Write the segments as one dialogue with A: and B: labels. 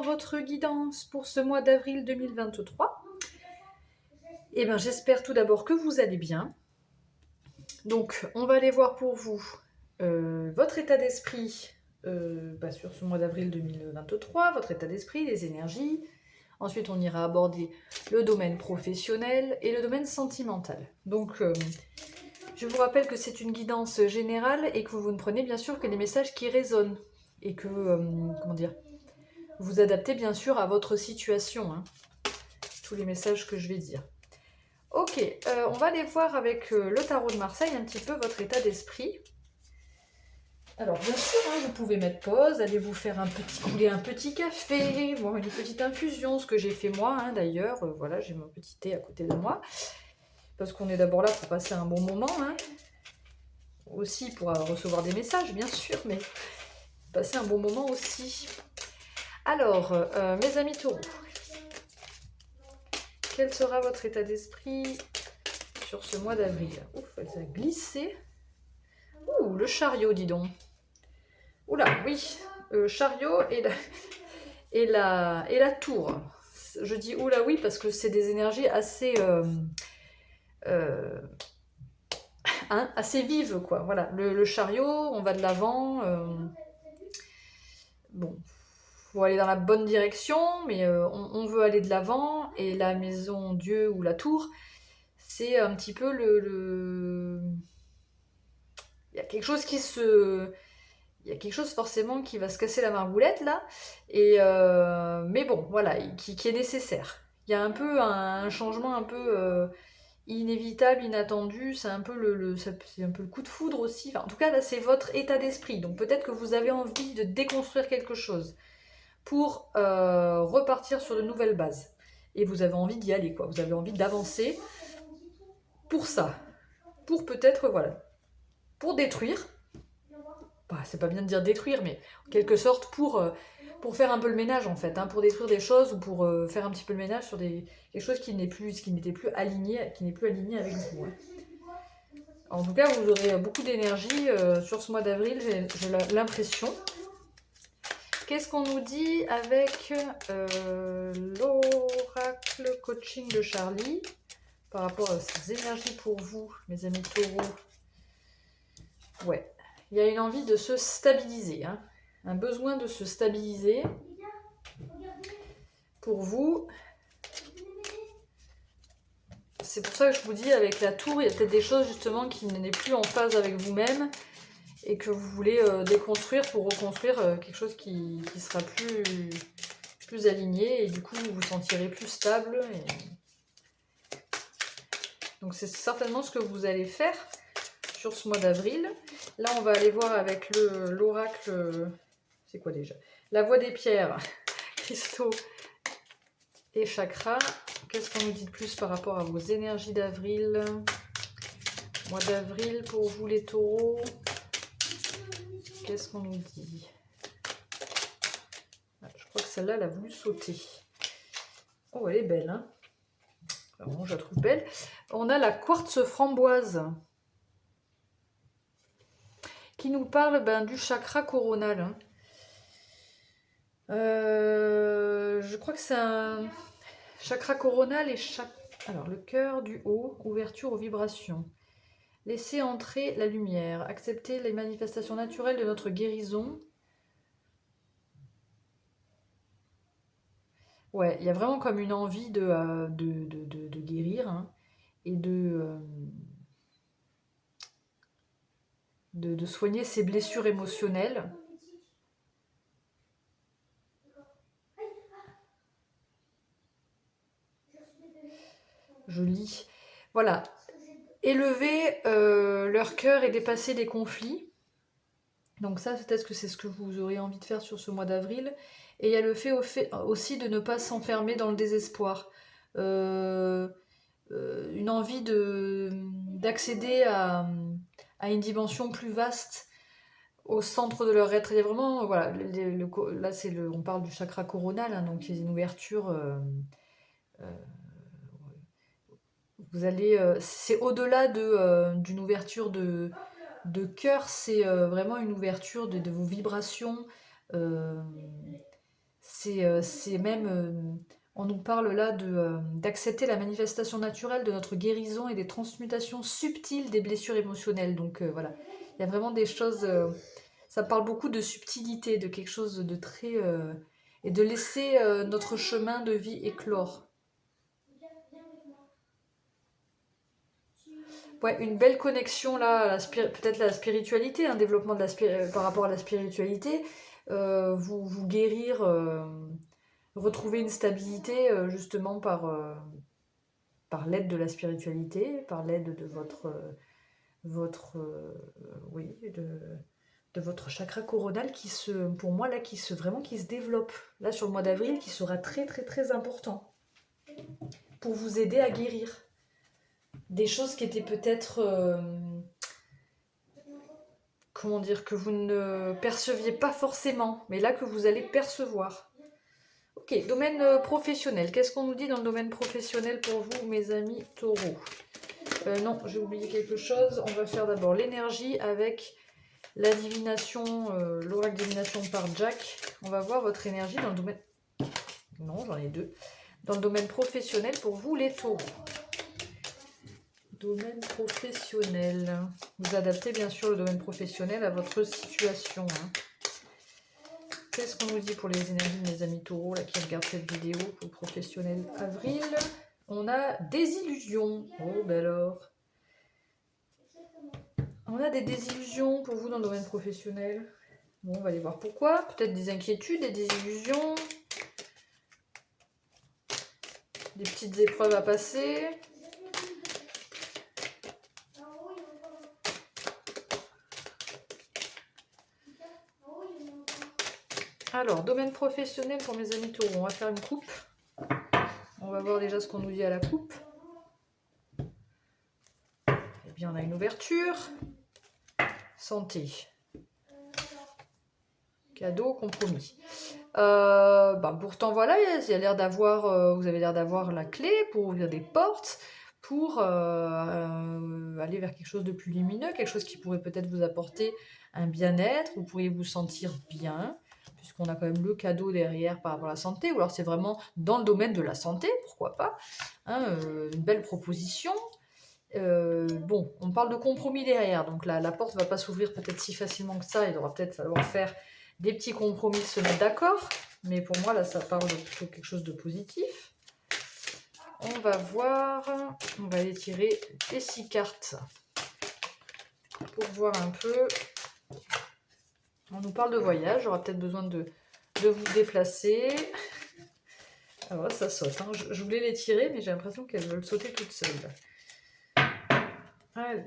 A: votre guidance pour ce mois d'avril 2023. Eh bien, j'espère tout d'abord que vous allez bien. Donc, on va aller voir pour vous votre état d'esprit sur ce mois d'avril 2023, votre état d'esprit, les énergies. Ensuite, on ira aborder le domaine professionnel et le domaine sentimental. Donc, je vous rappelle que c'est une guidance générale et que vous ne prenez bien sûr que les messages qui résonnent et que, vous adaptez bien sûr à votre situation, hein, tous les messages que je vais dire. Ok, on va aller voir avec le tarot de Marseille un petit peu votre état d'esprit. Alors bien sûr, hein, vous pouvez mettre pause, aller vous faire couler un petit café, boire une petite infusion, ce que j'ai fait moi hein, d'ailleurs. Voilà, j'ai mon petit thé à côté de moi. Parce qu'on est d'abord là pour passer un bon moment. Hein. Aussi pour recevoir des messages, bien sûr, mais passer un bon moment aussi. Alors, mes amis taureaux, quel sera votre état d'esprit sur ce mois d'avril? Ouf, elle a glissé. Ouh, le chariot, dis donc. Oula, oui, chariot et la tour. Je dis oula oui parce que c'est des énergies assez, assez vives, quoi. Voilà, le chariot, on va de l'avant. Bon, faut aller dans la bonne direction, mais on veut aller de l'avant. Et la maison Dieu ou la tour, c'est un petit peu il y a quelque chose qui se... Il y a quelque chose forcément qui va se casser la margoulette là, et mais bon, voilà, qui est nécessaire. Il y a un peu un changement un peu inévitable, inattendu, c'est un peu c'est un peu le coup de foudre aussi. Enfin, en tout cas, là, c'est votre état d'esprit. Donc peut-être que vous avez envie de déconstruire quelque chose pour repartir sur de nouvelles bases. Et vous avez envie d'y aller, quoi. Vous avez envie d'avancer pour ça. Pour peut-être, voilà, pour détruire. Bah, c'est pas bien de dire détruire, mais en quelque sorte pour faire un peu le ménage en fait, hein, pour détruire des choses ou pour faire un petit peu le ménage sur quelque chose qui n'était plus aligné, avec vous. Hein. En tout cas, vous aurez beaucoup d'énergie sur ce mois d'avril, j'ai l'impression. Qu'est-ce qu'on nous dit avec l'oracle coaching de Charlie par rapport à ces énergies pour vous, mes amis taureaux? Ouais. Il y a une envie de se stabiliser, hein. Un besoin de se stabiliser pour vous. C'est pour ça que je vous dis, avec la tour, il y a peut-être des choses justement qui n'est plus en phase avec vous-même et que vous voulez déconstruire pour reconstruire quelque chose qui sera plus aligné et du coup vous vous sentirez plus stable. Donc c'est certainement ce que vous allez faire sur ce mois d'avril. Là, on va aller voir avec l'oracle, c'est quoi déjà? La voie des pierres, cristaux et chakras. Qu'est-ce qu'on nous dit de plus par rapport à vos énergies d'avril? Mois d'avril pour vous les taureaux. Qu'est-ce qu'on nous dit? Je crois que celle-là, elle a voulu sauter. Oh, elle est belle, hein? Alors, je la trouve belle. On a la quartz framboise qui nous parle du chakra coronal. Hein. Je crois que c'est un chakra coronal et alors le cœur du haut, ouverture aux vibrations. Laisser entrer la lumière, accepter les manifestations naturelles de notre guérison. Ouais, il y a vraiment comme une envie de guérir hein, et de soigner ses blessures émotionnelles. Je lis. Voilà. Élever leur cœur et dépasser les conflits. Donc ça, peut-être que c'est ce que vous aurez envie de faire sur ce mois d'avril. Et il y a le fait aussi de ne pas s'enfermer dans le désespoir. Une envie d'accéder à une dimension plus vaste au centre de leur être. Il y a vraiment, voilà, là on parle du chakra coronal, hein, donc il y a une ouverture... vous allez, c'est au-delà d'une ouverture de cœur, c'est vraiment une ouverture de vos vibrations. C'est même, on nous parle là d'accepter la manifestation naturelle de notre guérison et des transmutations subtiles des blessures émotionnelles. Donc voilà, il y a vraiment des choses, ça parle beaucoup de subtilité, de quelque chose de très... et de laisser notre chemin de vie éclore. Ouais, une belle connexion là, peut-être la spiritualité, un développement par rapport à la spiritualité, vous guérir, retrouver une stabilité justement par l'aide de la spiritualité, par l'aide de oui, de votre chakra coronal pour moi là, vraiment qui se développe. Là sur le mois d'avril, qui sera très très très important pour vous aider à guérir des choses qui étaient peut-être comment dire, que vous ne perceviez pas forcément, mais là que vous allez percevoir. Ok, domaine professionnel. Qu'est-ce qu'on nous dit dans le domaine professionnel pour vous, mes amis taureaux? Non, j'ai oublié quelque chose. On va faire d'abord l'énergie avec la divination, l'oracle divination par Jack. On va voir votre énergie dans le domaine... Non, j'en ai deux. Dans le domaine professionnel pour vous, les taureaux. Domaine professionnel. Vous adaptez bien sûr le domaine professionnel à votre situation. Hein. Qu'est-ce qu'on nous dit pour les énergies de mes amis taureaux là, qui regardent cette vidéo pour professionnel avril? On a des illusions. Oh, ben alors. On a des désillusions pour vous dans le domaine professionnel. Bon, on va aller voir pourquoi. Peut-être des inquiétudes, des désillusions. Des petites épreuves à passer. Alors, domaine professionnel pour mes amis taureaux. On va faire une coupe. On va voir déjà ce qu'on nous dit à la coupe. Eh bien, on a une ouverture. Santé. Cadeau, compromis. Pourtant, voilà, il y a l'air d'avoir, vous avez l'air d'avoir la clé pour ouvrir des portes, pour aller vers quelque chose de plus lumineux, quelque chose qui pourrait peut-être vous apporter un bien-être, vous pourriez vous sentir bien, puisqu'on a quand même le cadeau derrière par rapport à la santé, ou alors c'est vraiment dans le domaine de la santé, pourquoi pas, hein, une belle proposition. Bon, on parle de compromis derrière, donc la porte ne va pas s'ouvrir peut-être si facilement que ça, il va peut-être falloir faire des petits compromis, se mettre d'accord, mais pour moi là ça parle de plutôt quelque chose de positif. On va voir, on va aller tirer les 6 cartes pour voir un peu. On nous parle de voyage, j'aurai peut-être besoin de vous déplacer. Alors là ça saute, hein. Je voulais les tirer mais j'ai l'impression qu'elles veulent sauter toutes seules. Allez.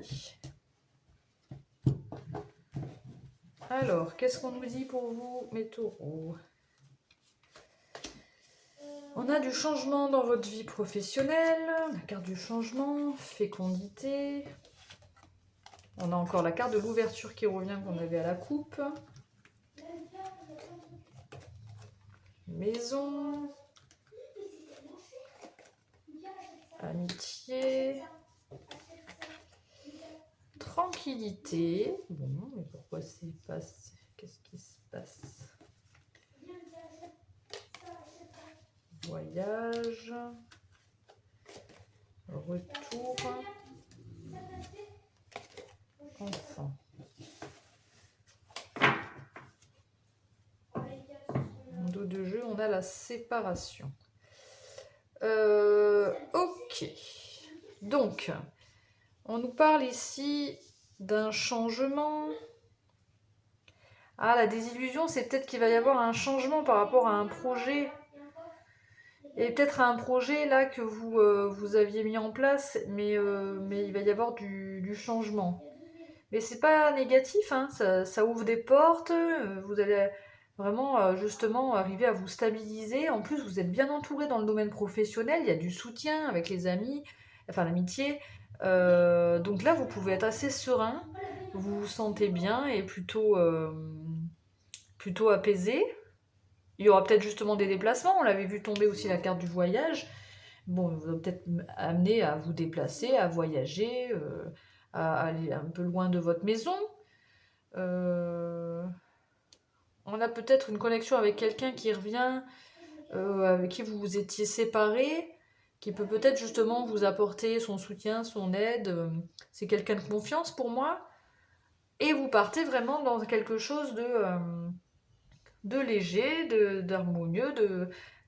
A: Alors, qu'est-ce qu'on nous dit pour vous, mes taureaux? On a du changement dans votre vie professionnelle, la carte du changement, fécondité. On a encore la carte de l'ouverture qui revient qu'on avait à la coupe. Maison. Amitié. Tranquillité. Bon, mais pourquoi c'est pas... Qu'est-ce qui se passe? Voyage. Retour. Enfant. En dos de jeu, on a la séparation. Ok. Donc, on nous parle ici d'un changement. Ah, la désillusion, c'est peut-être qu'il va y avoir un changement par rapport à un projet. Et peut-être à un projet là que vous aviez mis en place, mais il va y avoir du changement. Mais c'est pas négatif, hein, ça ouvre des portes, vous allez vraiment justement arriver à vous stabiliser. En plus, vous êtes bien entouré dans le domaine professionnel, il y a du soutien avec les amis, enfin l'amitié. Donc là, vous pouvez être assez serein, vous vous sentez bien et plutôt apaisé. Il y aura peut-être justement des déplacements, on l'avait vu tomber aussi la carte du voyage. Bon, vous va peut-être amener à vous déplacer, à voyager, à aller un peu loin de votre maison. On On a peut-être une connexion avec quelqu'un qui revient, avec qui vous vous étiez séparés, qui peut peut-être justement vous apporter son soutien, son aide. C'est quelqu'un de confiance pour moi. Et vous partez vraiment dans quelque chose de léger, d'harmonieux,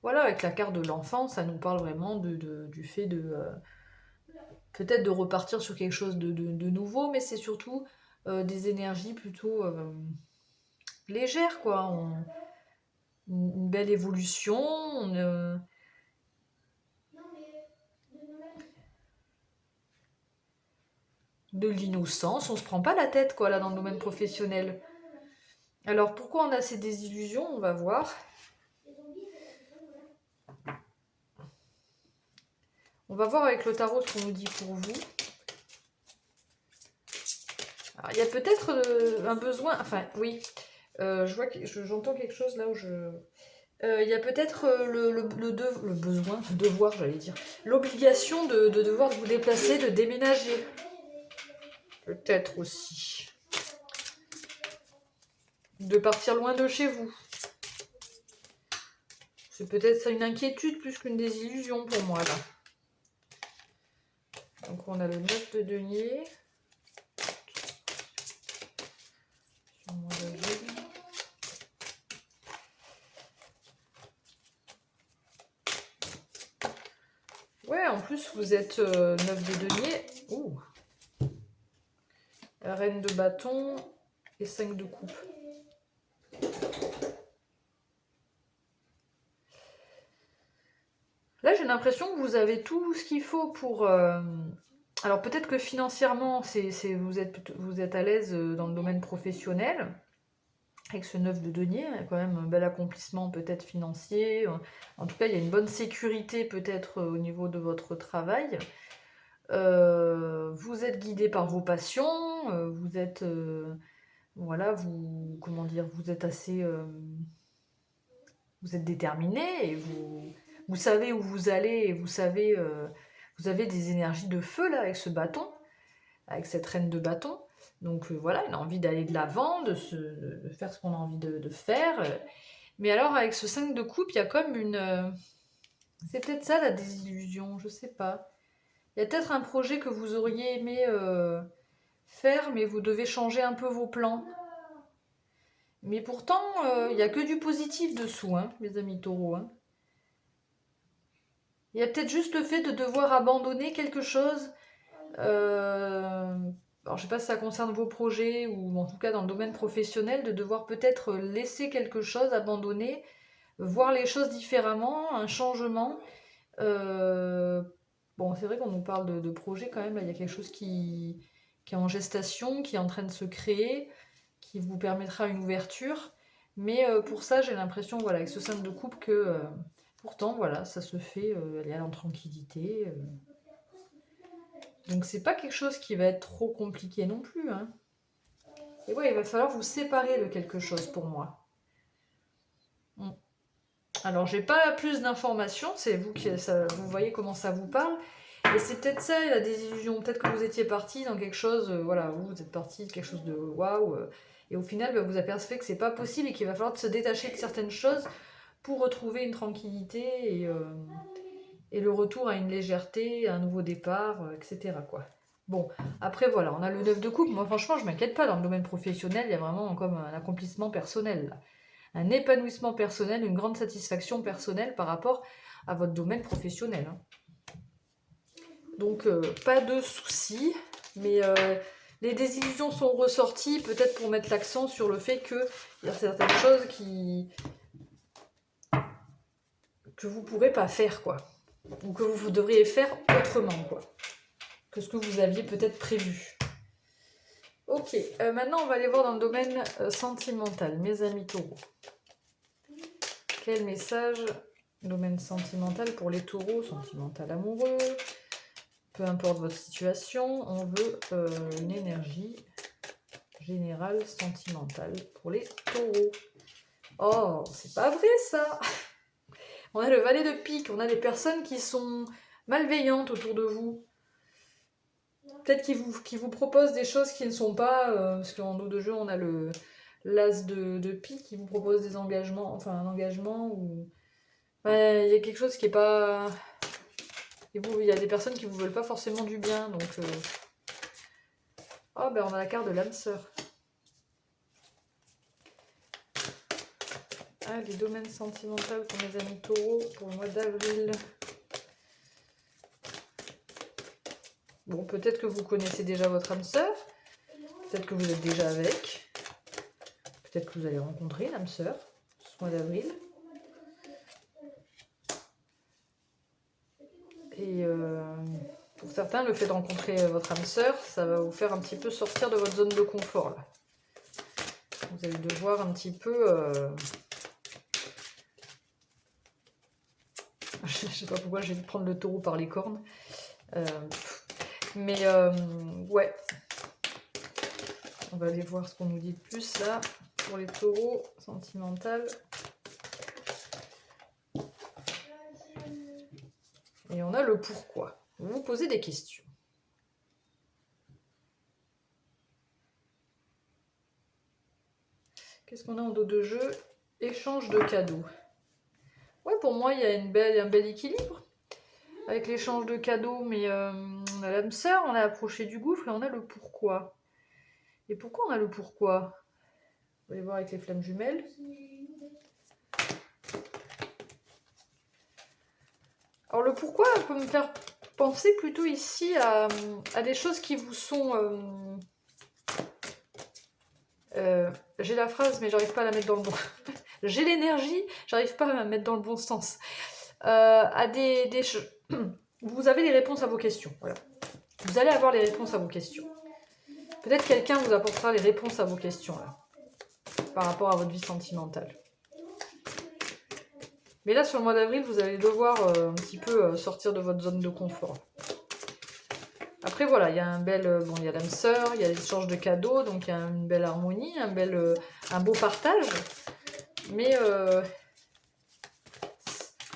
A: voilà, avec la carte de l'enfant, ça nous parle vraiment du fait peut-être de repartir sur quelque chose de nouveau, mais c'est surtout des énergies plutôt légères, quoi. Une belle évolution, de l'innocence, on se prend pas la tête, quoi, là, dans le domaine professionnel. Alors, pourquoi on a ces désillusions? On va voir. On va voir avec le tarot ce qu'on nous dit pour vous. Alors, il y a peut-être un besoin... Enfin, oui. Je vois que j'entends quelque chose là où je... Il y a peut-être le besoin, le devoir, j'allais dire. L'obligation de devoir vous déplacer, de déménager. Peut-être aussi. De partir loin de chez vous. C'est peut-être ça une inquiétude plus qu'une désillusion pour moi là. Donc on a le 9 de denier. Ouais, en plus vous êtes 9 de denier. Ouh. Reine de bâton et 5 de coupe. Là j'ai l'impression que vous avez tout ce qu'il faut pour... Alors peut-être que financièrement vous êtes à l'aise dans le domaine professionnel. Avec ce 9 de denier, il y a quand même un bel accomplissement peut-être financier. En tout cas, il y a une bonne sécurité peut-être au niveau de votre travail. Vous êtes guidé par vos passions. Vous êtes... voilà, comment dire, vous êtes assez... vous êtes déterminé et vous savez où vous allez et vous savez... vous avez des énergies de feu là avec ce bâton, avec cette reine de bâton. Donc voilà, il a envie d'aller de l'avant, de faire ce qu'on a envie de faire. Mais alors avec ce 5 de coupe, il y a comme une... c'est peut-être ça la désillusion, je sais pas. Il y a peut-être un projet que vous auriez aimé faire, mais vous devez changer un peu vos plans. Mais pourtant, il n'y a que du positif dessous, hein, mes amis taureaux. Hein. Il y a peut-être juste le fait de devoir abandonner quelque chose. Alors, je sais pas si ça concerne vos projets ou en tout cas dans le domaine professionnel, de devoir peut-être laisser quelque chose, abandonner, voir les choses différemment, un changement. Bon, c'est vrai qu'on nous parle de projet quand même, là, il y a quelque chose qui est en gestation, qui est en train de se créer, qui vous permettra une ouverture. Mais pour ça, j'ai l'impression, voilà, avec ce 5 de coupe, que pourtant, voilà, ça se fait, elle est en tranquillité. Donc c'est pas quelque chose qui va être trop compliqué non plus. Hein. Et ouais, il va falloir vous séparer de quelque chose pour moi. Alors j'ai pas plus d'informations, c'est vous vous voyez comment ça vous parle. Et c'est peut-être ça la désillusion. Peut-être que vous étiez parti dans quelque chose, voilà, vous êtes parti de quelque chose de waouh. Et au final, bah, vous apercevez que c'est pas possible et qu'il va falloir se détacher de certaines choses pour retrouver une tranquillité et le retour à une légèreté, à un nouveau départ, etc. quoi. Bon, après voilà, on a le 9 de coupe. Moi franchement, je m'inquiète pas dans le domaine professionnel, il y a vraiment comme un accomplissement personnel. Là. Un épanouissement personnel, une grande satisfaction personnelle par rapport à votre domaine professionnel. Hein. Donc, pas de soucis, mais les désillusions sont ressorties, peut-être pour mettre l'accent sur le fait qu'il y a certaines choses que vous ne pourrez pas faire, quoi. Ou que vous devriez faire autrement, quoi. Que ce que vous aviez peut-être prévu. Ok, maintenant on va aller voir dans le domaine sentimental, mes amis taureaux. Quel message, domaine sentimental pour les taureaux, sentimental amoureux, peu importe votre situation, on veut une énergie générale sentimentale pour les taureaux. Oh, c'est pas vrai ça. On a le valet de pique, on a des personnes qui sont malveillantes autour de vous. Peut-être qu'ils vous proposent des choses qui ne sont pas, parce qu'en dos de jeu on a l'as de pique qui vous propose des engagements, enfin un engagement ou... Ouais, il y a quelque chose qui est pas... Et vous, il y a des personnes qui vous veulent pas forcément du bien, donc... Oh, ben on a la carte de l'âme sœur. Ah, les domaines sentimentaux pour mes amis taureaux pour le mois d'avril. Bon, peut-être que vous connaissez déjà votre âme sœur. Peut-être que vous êtes déjà avec. Peut-être que vous allez rencontrer l'âme sœur ce mois d'avril. Et pour certains, le fait de rencontrer votre âme sœur, ça va vous faire un petit peu sortir de votre zone de confort. Là. Vous allez devoir un petit peu... Je sais pas pourquoi je vais prendre le taureau par les cornes. Mais ouais. On va aller voir ce qu'on nous dit de plus là. Pour les taureaux sentimentales. Et on a le pourquoi. Vous vous posez des questions. Qu'est-ce qu'on a en dos de jeu? Échange de cadeaux. Ouais, pour moi, il y a un bel équilibre avec l'échange de cadeaux, mais on a l'âme sœur, on a approché du gouffre et on a le pourquoi. Et pourquoi on a le pourquoi? On va aller voir avec les flammes jumelles. Alors le pourquoi peut me faire penser plutôt ici à des choses qui vous sont... j'ai la phrase, mais j'arrive pas à la mettre dans le bon... J'ai l'énergie, j'arrive pas à la mettre dans le bon sens. À des vous avez les réponses à vos questions. Voilà. Vous allez avoir les réponses à vos questions. Peut-être quelqu'un vous apportera les réponses à vos questions là, par rapport à votre vie sentimentale. Mais là, sur le mois d'avril, vous allez devoir un petit peu sortir de votre zone de confort. Après, voilà, il y a un bel... bon, il y a l'âme sœur, il y a l'échange de cadeaux, donc il y a une belle harmonie, un beau partage. Mais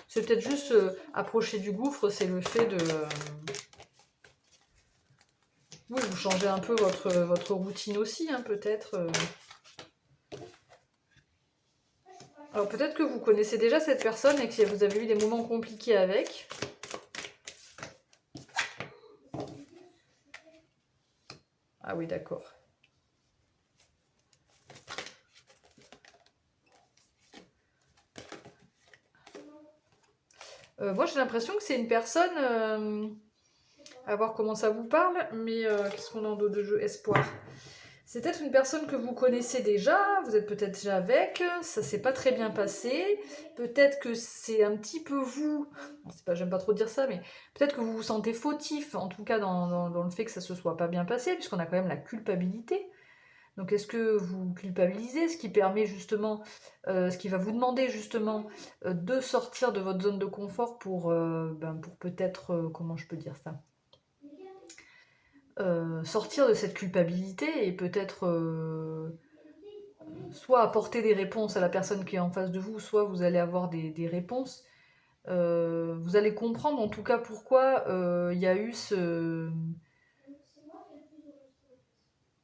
A: c'est peut-être juste approcher du gouffre, c'est le fait de... oui, vous changez un peu votre routine aussi, hein, peut-être. Alors peut-être que vous connaissez déjà cette personne et que vous avez eu des moments compliqués avec. Ah oui, d'accord. Moi, j'ai l'impression que c'est une personne... à voir comment ça vous parle, mais qu'est-ce qu'on a en dos de jeu? Espoir. C'est peut-être une personne que vous connaissez déjà, vous êtes peut-être déjà avec, ça s'est pas très bien passé, peut-être que c'est un petit peu vous, j'aime pas trop dire ça, mais peut-être que vous vous sentez fautif, en tout cas dans le fait que ça se soit pas bien passé, puisqu'on a quand même la culpabilité. Donc est-ce que vous culpabilisez, ce qui permet justement, ce qui va vous demander justement de sortir de votre zone de confort pour peut-être, comment je peux dire ça, sortir de cette culpabilité et peut-être soit apporter des réponses à la personne qui est en face de vous, soit vous allez avoir des réponses. Vous allez comprendre en tout cas pourquoi il y a eu ce...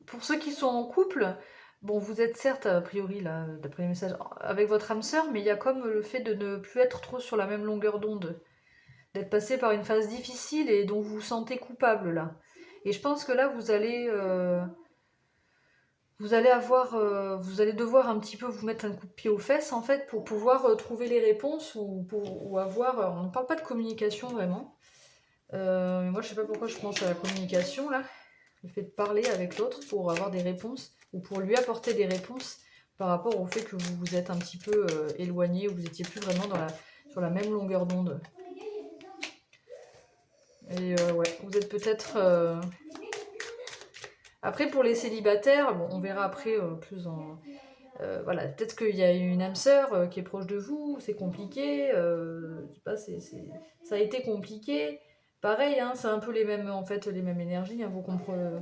A: Pour ceux qui sont en couple, bon, vous êtes certes, a priori, là, d'après les messages, avec votre âme sœur, mais il y a comme le fait de ne plus être trop sur la même longueur d'onde, d'être passé par une phase difficile et dont vous vous sentez coupable, là. Et je pense que là, vous allez devoir un petit peu vous mettre un coup de pied aux fesses, en fait, pour pouvoir trouver les réponses ou avoir... on ne parle pas de communication, vraiment. Moi, je sais pas pourquoi je pense à la communication, là. Le fait de parler avec l'autre pour avoir des réponses ou pour lui apporter des réponses par rapport au fait que vous vous êtes un petit peu éloigné ou vous n'étiez plus vraiment sur la même longueur d'onde. Et ouais, vous êtes peut-être... Après, pour les célibataires, bon, on verra après plus en... voilà, peut-être qu'il y a une âme sœur qui est proche de vous, c'est compliqué, je sais pas, ça a été compliqué. Pareil, hein, c'est un peu les mêmes, en fait, les mêmes énergies. Hein, vous comprenez,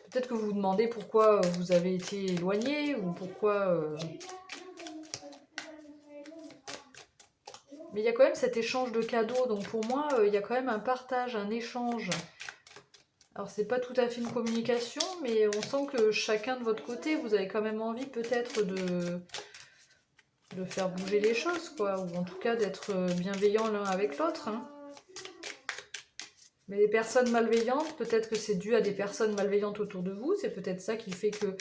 A: peut-être que vous vous demandez pourquoi vous avez été éloigné ou pourquoi... Mais il y a quand même cet échange de cadeaux. Donc pour moi, il y a quand même un partage, un échange Alors c'est pas tout à fait une communication, mais on sent que chacun de votre côté, vous avez quand même envie peut-être de faire bouger les choses, quoi, ou en tout cas d'être bienveillant l'un avec l'autre, hein. Mais les personnes malveillantes, peut-être que c'est dû à des personnes malveillantes autour de vous, c'est peut-être ça qui fait que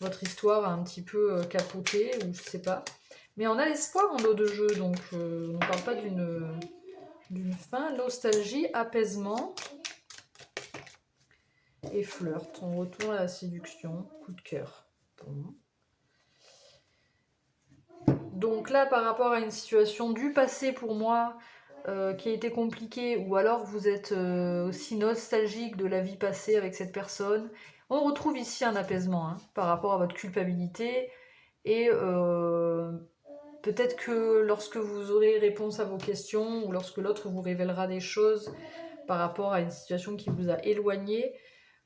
A: votre histoire a un petit peu capoté, ou je sais pas. Mais on a l'espoir en dos de jeu, donc on ne parle pas d'une fin. Nostalgie, apaisement et flirt. On retourne à la séduction, coup de cœur. Bon. Donc là, par rapport à une situation du passé pour moi, qui a été compliquée, ou alors vous êtes aussi nostalgique de la vie passée avec cette personne, on retrouve ici un apaisement, hein, par rapport à votre culpabilité, et peut-être que lorsque vous aurez réponse à vos questions, ou lorsque l'autre vous révélera des choses par rapport à une situation qui vous a éloigné,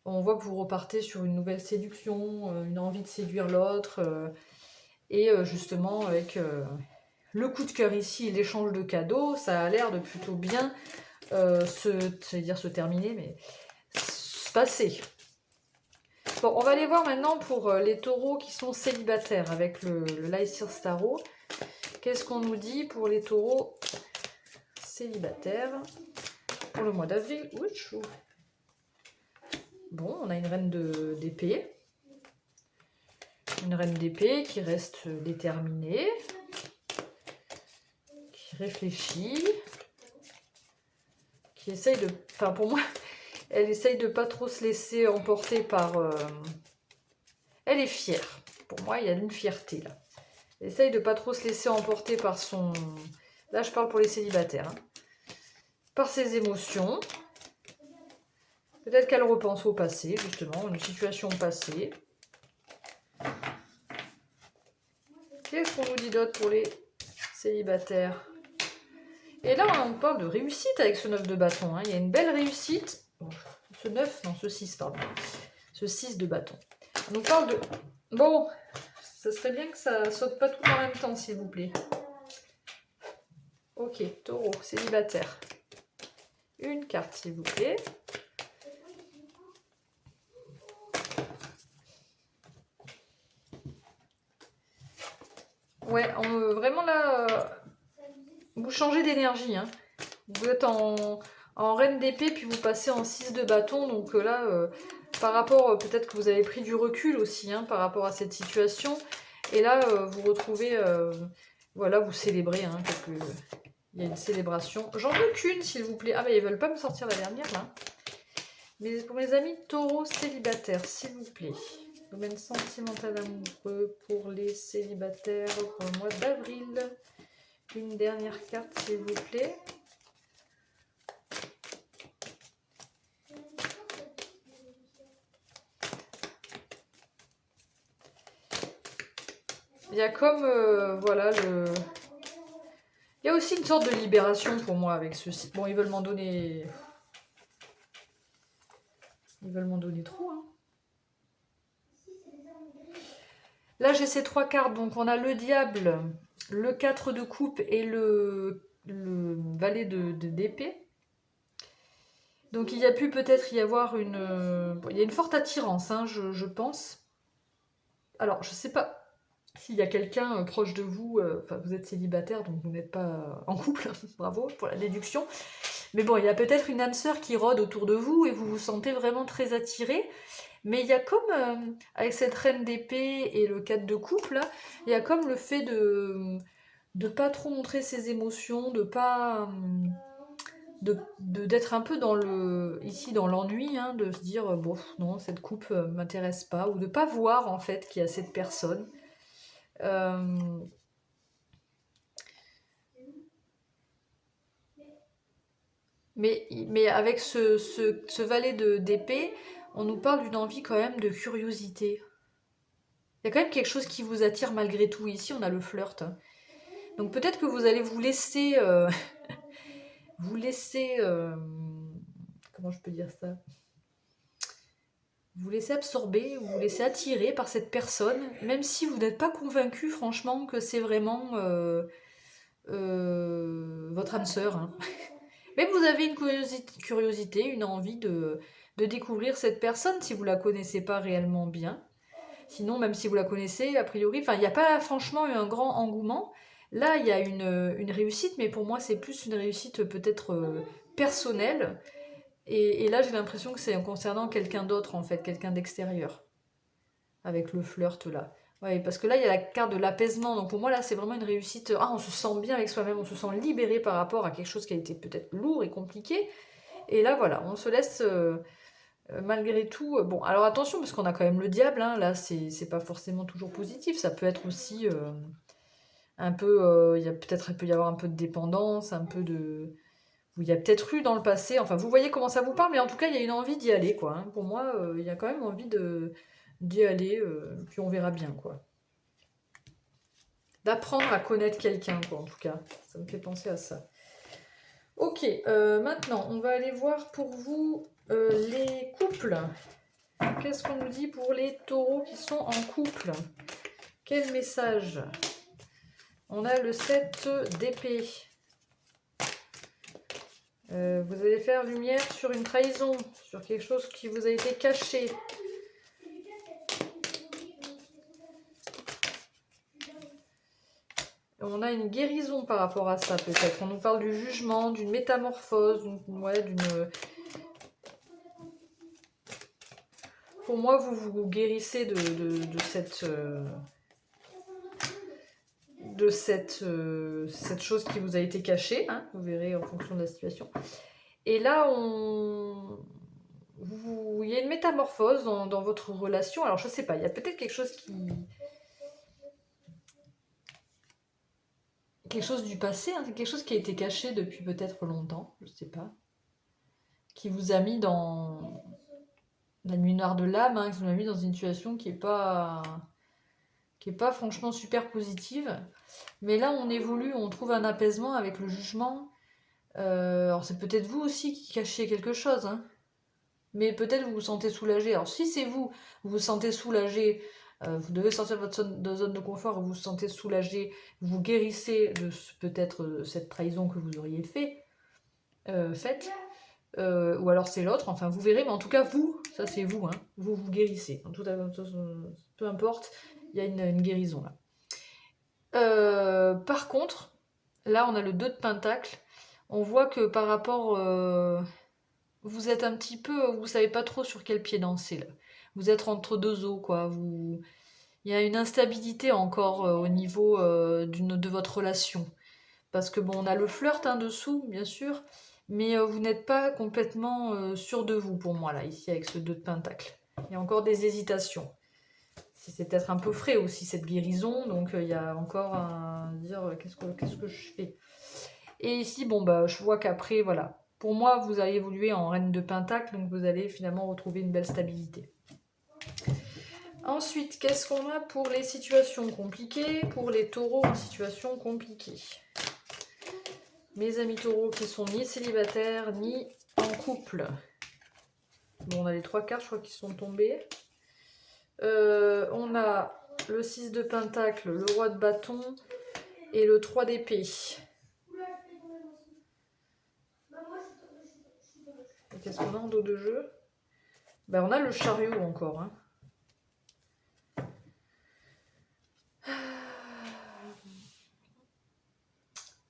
A: on voit que vous repartez sur une nouvelle séduction, une envie de séduire l'autre, et justement avec le coup de cœur ici, l'échange de cadeaux, ça a l'air de plutôt bien se terminer, mais se passer. Bon, on va aller voir maintenant pour les taureaux qui sont célibataires avec le Lycir Starro. Qu'est-ce qu'on nous dit pour les taureaux célibataires pour le mois d'avril? Bon, on a une reine d'épée. Une reine d'épée qui reste déterminée, qui réfléchit, qui essaye de... Enfin, pour moi, elle essaye de pas trop se laisser emporter par... Elle est fière. Pour moi, il y a une fierté, là. Elle essaye de pas trop se laisser emporter par son... Là, je parle pour les célibataires. Hein. Par ses émotions. Peut-être qu'elle repense au passé, justement, une situation passée. Qu'est-ce qu'on nous dit d'autre pour les célibataires? Et là, on parle de réussite avec ce 9 de bâton. Hein. Il y a une belle réussite. Bon, ce 9, non, ce 6, pardon. Ce 6 de bâton. On nous parle de... Bon, ça serait bien que ça saute pas tout en même temps, s'il vous plaît. Ok, taureau, célibataire. Une carte, s'il vous plaît. Ouais, vraiment là, vous changez d'énergie. Hein. Vous êtes en reine d'épée, puis vous passez en 6 de bâton. Donc là, par rapport, peut-être que vous avez pris du recul aussi, hein, par rapport à cette situation. Et là, vous retrouvez, voilà, vous célébrez, hein, parce que il y a une célébration. J'en veux qu'une, s'il vous plaît. Ah, mais ils veulent pas me sortir la dernière, là. Mais pour mes amis taureaux célibataires, s'il vous plaît. Domaine sentimental amoureux pour les célibataires pour le mois d'avril. Une dernière carte, s'il vous plaît. Il y a comme, voilà, il y a aussi une sorte de libération pour moi avec ceci. Bon, ils veulent m'en donner... Ils veulent m'en donner trop, hein. Là, j'ai ces 3 cartes. Donc, on a le diable, le 4 de coupe et le valet d'épée. Donc, il y a pu peut-être y avoir une... il y a une forte attirance, hein, je pense. Alors, je sais pas s'il y a quelqu'un proche de vous. Enfin, vous êtes célibataire, donc vous n'êtes pas en couple. Bravo pour la déduction. Mais bon, il y a peut-être une âme sœur qui rôde autour de vous et vous vous sentez vraiment très attiré. Mais il y a comme, avec cette reine d'épée et le 4 de coupe, là, il y a comme le fait de pas trop montrer ses émotions, de pas... d'être un peu dans ici dans l'ennui, hein, de se dire, bon, non, cette coupe m'intéresse pas, ou de pas voir, en fait, qu'il y a cette personne. Mais avec ce valet d'épée, on nous parle d'une envie quand même de curiosité. Il y a quand même quelque chose qui vous attire malgré tout. Ici, on a le flirt. Hein. Donc peut-être que vous allez vous laisser... vous laisser... comment je peux dire ça? Vous laissez absorber, vous laissez attirer par cette personne, même si vous n'êtes pas convaincu, franchement, que c'est vraiment votre âme sœur. Hein. Mais vous avez une curiosité, une envie de découvrir cette personne si vous la connaissez pas réellement bien. Sinon, même si vous la connaissez, a priori, enfin, il n'y a pas franchement eu un grand engouement. Là, il y a une réussite, mais pour moi, c'est plus une réussite peut-être personnelle. Et là, j'ai l'impression que c'est concernant quelqu'un d'autre, en fait, quelqu'un d'extérieur, avec le flirt là. Ouais, parce que là, il y a la carte de l'apaisement. Donc pour moi, là, c'est vraiment une réussite. Ah, on se sent bien avec soi-même, on se sent libéré par rapport à quelque chose qui a été peut-être lourd et compliqué. Et là, voilà, on se laisse malgré tout. Bon, alors attention, parce qu'on a quand même le diable. Hein, là, c'est pas forcément toujours positif. Ça peut être aussi un peu. Il peut y avoir un peu de dépendance, un peu de. Il y a peut-être eu dans le passé. Enfin, vous voyez comment ça vous parle, mais en tout cas, il y a une envie d'y aller, quoi. Hein. Pour moi, il y a quand même envie d'y aller. Puis on verra bien, quoi. D'apprendre à connaître quelqu'un, quoi, en tout cas. Ça me fait penser à ça. Ok, maintenant, on va aller voir pour vous les couples. Qu'est-ce qu'on nous dit pour les taureaux qui sont en couple? Quel message? On a le 7 d'épée. Vous allez faire lumière sur une trahison, sur quelque chose qui vous a été caché. On a une guérison par rapport à ça, peut-être. On nous parle du jugement, d'une métamorphose, d'une... Pour moi, vous vous guérissez de cette chose qui vous a été cachée. Hein, vous verrez en fonction de la situation. Et là, il y a une métamorphose dans votre relation. Alors, je sais pas, il y a peut-être quelque chose quelque chose du passé, hein, quelque chose qui a été caché depuis peut-être longtemps, je sais pas, qui vous a mis dans la nuit noire de l'âme, hein, qui vous a mis dans une situation qui est pas franchement super positive. Mais là, on évolue, on trouve un apaisement avec le jugement. Alors, c'est peut-être vous aussi qui cachez quelque chose, hein. Mais peut-être vous vous sentez soulagé. Alors, si c'est vous, vous vous sentez soulagé, vous devez sortir de votre zone de confort, vous vous sentez soulagé, vous guérissez de peut-être cette trahison que vous auriez faite. Ou alors c'est l'autre, enfin vous verrez, mais en tout cas vous, ça c'est vous, hein, vous vous guérissez. En tout cas, peu importe, il y a une guérison là. Par contre, là on a le 2 de Pentacle. On voit que par rapport... vous êtes un petit peu... Vous savez pas trop sur quel pied danser là. Vous êtes entre deux eaux, quoi. Il y a une instabilité encore au niveau de votre relation. Parce que bon, on a le flirt en dessous, bien sûr, mais vous n'êtes pas complètement sûr de vous pour moi, là, ici, avec ce 2 de Pentacle. Il y a encore des hésitations. C'est peut-être un peu frais aussi, cette guérison, donc il y a encore à dire qu'est-ce que je fais. Et ici, bon, bah, je vois qu'après, voilà, pour moi, vous allez évoluer en reine de Pentacle, donc vous allez finalement retrouver une belle stabilité. Ensuite, qu'est-ce qu'on a pour les situations compliquées, pour les taureaux en situation compliquée? Mes amis taureaux qui sont ni célibataires, ni en couple. Bon, on a les 3 cartes, je crois, qui sont tombées. On a le 6 de Pentacle, le roi de bâton et le 3 d'épée. Qu'est-ce qu'on a en dos de jeu? Ben, on a le chariot encore. Hein.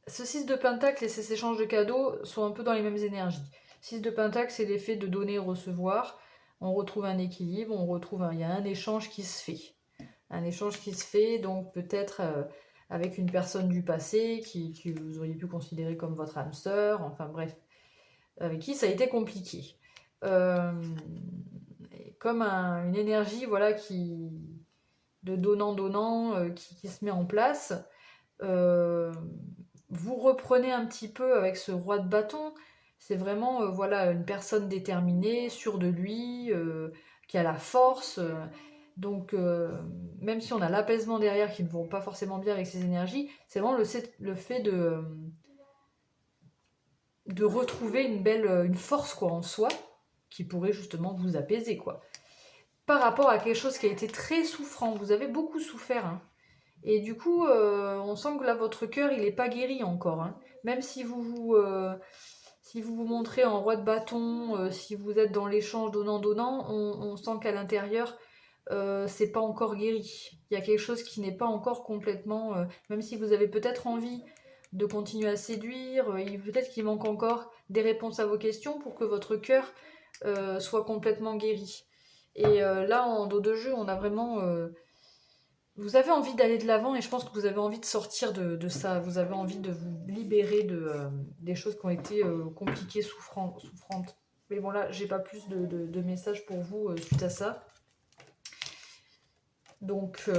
A: Ce 6 de Pentacle et ces échanges de cadeaux sont un peu dans les mêmes énergies. 6 de Pentacle, c'est l'effet de donner et recevoir. On retrouve un équilibre, il y a un échange qui se fait. Un échange qui se fait, donc peut-être avec une personne du passé que vous auriez pu considérer comme votre âme sœur, enfin bref, avec qui ça a été compliqué. Comme une énergie voilà, de donnant-donnant qui se met en place. Vous reprenez un petit peu avec ce roi de bâton. C'est vraiment voilà, une personne déterminée, sûre de lui, qui a la force. Donc, même si on a l'apaisement derrière qui ne vont pas forcément bien avec ces énergies, c'est vraiment le fait de retrouver une force quoi, en soi qui pourrait justement vous apaiser. Quoi. Par rapport à quelque chose qui a été très souffrant, vous avez beaucoup souffert. Hein. Et du coup, on sent que là, votre cœur, il n'est pas guéri encore. Hein. Même si Si vous vous montrez en roi de bâton, si vous êtes dans l'échange donnant-donnant, on sent qu'à l'intérieur, c'est pas encore guéri. Il y a quelque chose qui n'est pas encore complètement... même si vous avez peut-être envie de continuer à séduire, peut-être qu'il manque encore des réponses à vos questions pour que votre cœur soit complètement guéri. Et là, en dos de jeu, on a vraiment... vous avez envie d'aller de l'avant et je pense que vous avez envie de sortir de ça. Vous avez envie de vous libérer des choses qui ont été compliquées, souffrantes. Mais bon, là, j'ai pas plus de messages pour vous suite à ça. Donc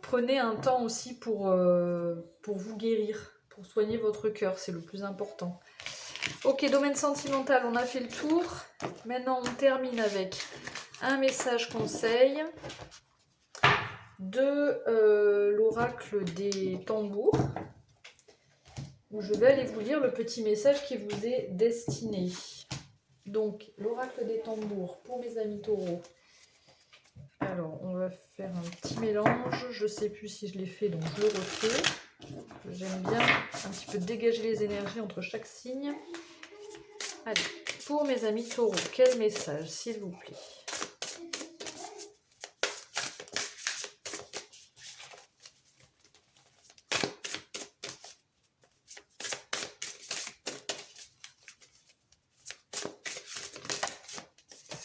A: prenez un temps aussi pour vous guérir, pour soigner votre cœur, c'est le plus important. Ok, domaine sentimental, on a fait le tour. Maintenant, on termine avec un message conseil de l'oracle des tambours, où je vais aller vous lire le petit message qui vous est destiné. Donc, l'oracle des tambours pour mes amis taureaux. Alors, on va faire un petit mélange. Je ne sais plus si je l'ai fait, donc je le refais. J'aime bien un petit peu dégager les énergies entre chaque signe. Allez, pour mes amis taureaux, quel message, s'il vous plaît?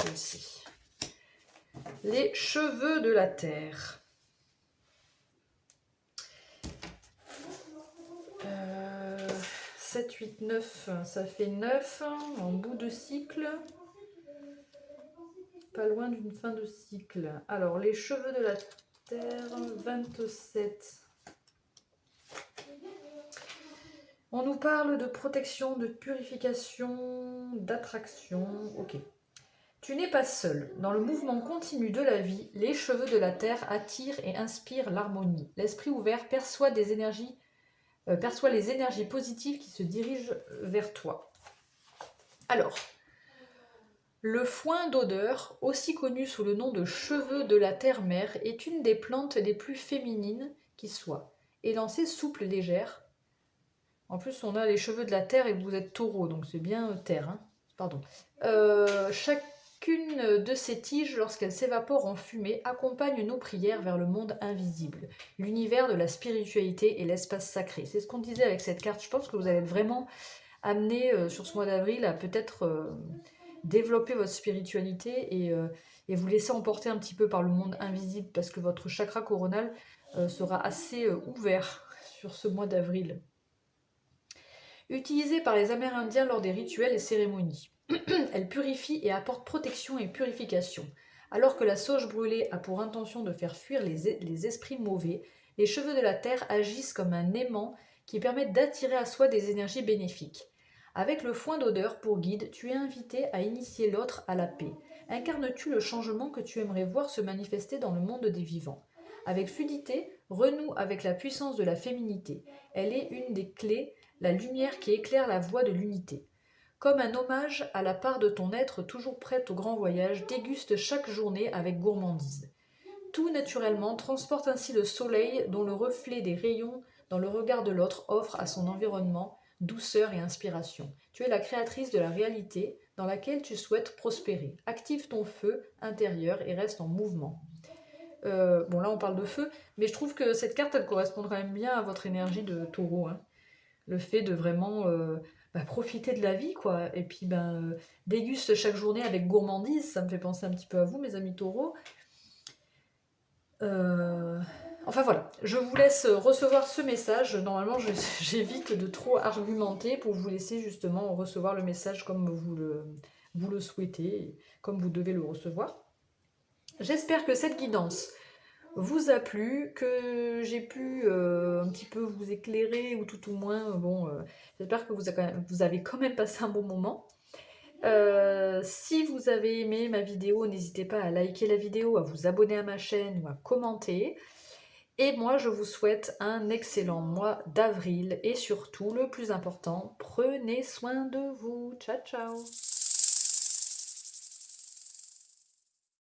A: Celle-ci. Les cheveux de la terre. 7, 8, 9, ça fait 9 en bout de cycle. Pas loin d'une fin de cycle. Alors, les cheveux de la terre, 27. On nous parle de protection, de purification, d'attraction. Ok. Tu n'es pas seul. Dans le mouvement continu de la vie, les cheveux de la terre attirent et inspirent l'harmonie. L'esprit ouvert perçoit les énergies positives qui se dirigent vers toi. Alors, le foin d'odeur, aussi connu sous le nom de cheveux de la terre-mère, est une des plantes les plus féminines qui soient. Élancée, souple, légère. En plus, on a les cheveux de la terre et vous êtes taureau, donc c'est bien terre. Hein. Pardon. Chacune de ces tiges, lorsqu'elles s'évaporent en fumée, accompagne nos prières vers le monde invisible, l'univers de la spiritualité et l'espace sacré. C'est ce qu'on disait avec cette carte. Je pense que vous allez être vraiment amené sur ce mois d'avril à peut-être développer votre spiritualité et vous laisser emporter un petit peu par le monde invisible parce que votre chakra coronal sera assez ouvert sur ce mois d'avril. Utilisée par les Amérindiens lors des rituels et cérémonies. Elle purifie et apporte protection et purification. Alors que la sauge brûlée a pour intention de faire fuir les esprits mauvais, les cheveux de la terre agissent comme un aimant qui permet d'attirer à soi des énergies bénéfiques. Avec le foin d'odeur pour guide, tu es invité à initier l'autre à la paix. Incarnes-tu le changement que tu aimerais voir se manifester dans le monde des vivants? Avec fluidité, renoue avec la puissance de la féminité. Elle est une des clés, la lumière qui éclaire la voie de l'unité. Comme un hommage à la part de ton être toujours prête au grand voyage, déguste chaque journée avec gourmandise. Tout naturellement transporte ainsi le soleil dont le reflet des rayons dans le regard de l'autre offre à son environnement douceur et inspiration. Tu es la créatrice de la réalité dans laquelle tu souhaites prospérer. Active ton feu intérieur et reste en mouvement. Bon là on parle de feu, mais je trouve que cette carte elle correspond quand même bien à votre énergie de taureau. Hein. Le fait de vraiment profiter de la vie, quoi. Et puis déguste chaque journée avec gourmandise, ça me fait penser un petit peu à vous, mes amis taureaux. Enfin voilà, je vous laisse recevoir ce message. Normalement, j'évite de trop argumenter pour vous laisser justement recevoir le message comme vous le souhaitez, comme vous devez le recevoir. J'espère que cette guidance vous a plu, que j'ai pu un petit peu vous éclairer, ou tout au moins, j'espère que vous avez quand même passé un bon moment. Si vous avez aimé ma vidéo, n'hésitez pas à liker la vidéo, à vous abonner à ma chaîne ou à commenter. Et moi, je vous souhaite un excellent mois d'avril et surtout, le plus important, prenez soin de vous. Ciao, ciao!